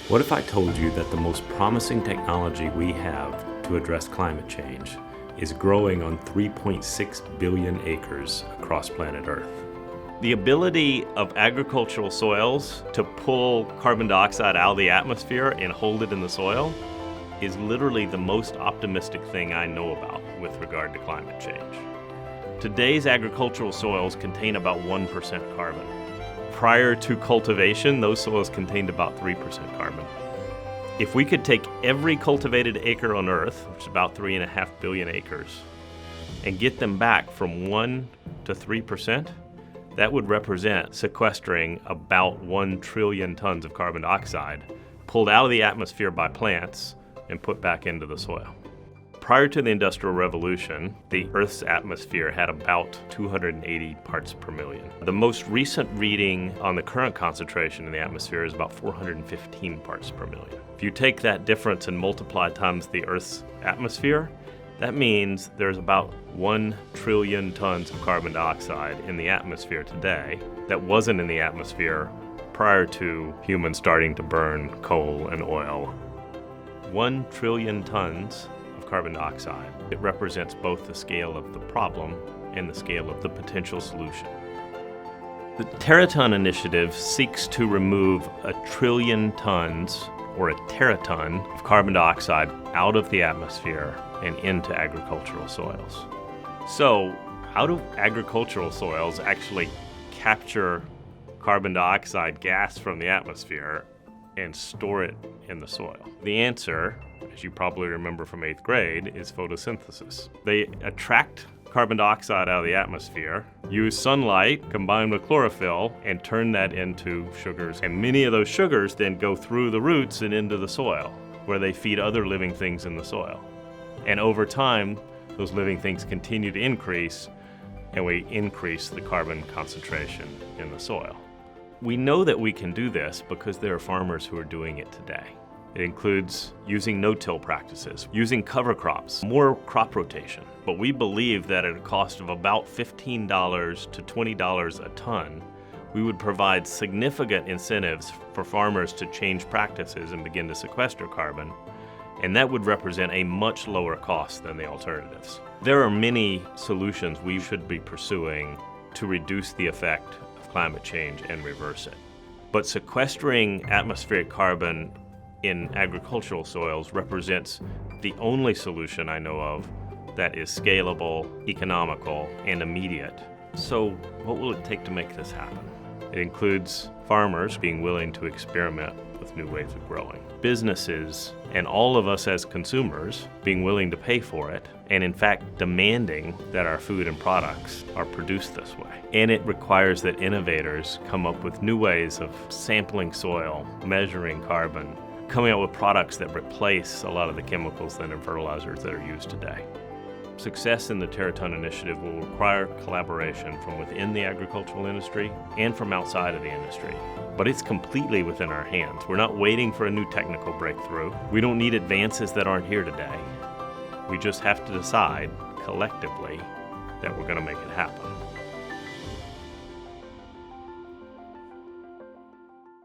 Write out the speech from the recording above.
What if I told you that the most promising technology we have to address climate change is growing on 3.6 billion acres across planet Earth? The ability of agricultural soils to pull carbon dioxide out of the atmosphere and hold it in the soil is literally the most optimistic thing I know about with regard to climate change. Today's agricultural soils contain about 1% carbon. Prior to cultivation, those soils contained about 3% carbon. If we could take every cultivated acre on Earth, which is about 3.5 billion acres, and get them back from 1 to 3%, that would represent sequestering about 1 trillion tons of carbon dioxide pulled out of the atmosphere by plants and put back into the soil. Prior to the Industrial Revolution, the Earth's atmosphere had about 280 parts per million. The most recent reading on the current concentration in the atmosphere is about 415 parts per million. If you take that difference and multiply times the Earth's atmosphere, that means there's about 1 trillion tons of carbon dioxide in the atmosphere today that wasn't in the atmosphere prior to humans starting to burn coal and oil. 1 trillion tons of carbon dioxide. It represents both the scale of the problem and the scale of the potential solution. The Terraton initiative seeks to remove 1 trillion tons, or a teraton, of carbon dioxide out of the atmosphere and into agricultural soils. So, how do agricultural soils actually capture carbon dioxide gas from the atmosphere and store it in the soil? The answer, as you probably remember from 8th grade, is photosynthesis. They attract carbon dioxide out of the atmosphere, use sunlight combined with chlorophyll, and turn that into sugars. And many of those sugars then go through the roots and into the soil, where they feed other living things in the soil. And over time, those living things continue to increase, and we increase the carbon concentration in the soil. We know that we can do this because there are farmers who are doing it today. It includes using no-till practices, using cover crops, more crop rotation. But we believe that at a cost of about $15 to $20 a ton, we would provide significant incentives for farmers to change practices and begin to sequester carbon, and that would represent a much lower cost than the alternatives. There are many solutions we should be pursuing to reduce the effect of climate change and reverse it. But sequestering atmospheric carbon in agricultural soils represents the only solution I know of that is scalable, economical, and immediate. So what will it take to make this happen? It includes farmers being willing to experiment with new ways of growing, businesses and all of us as consumers being willing to pay for it, and in fact demanding that our food and products are produced this way. And it requires that innovators come up with new ways of sampling soil, measuring carbon, coming out with products that replace a lot of the chemicals and fertilizers that are used today. Success in the Terraton initiative will require collaboration from within the agricultural industry and from outside of the industry. But it's completely within our hands. We're not waiting for a new technical breakthrough. We don't need advances that aren't here today. We just have to decide collectively that we're going to make it happen.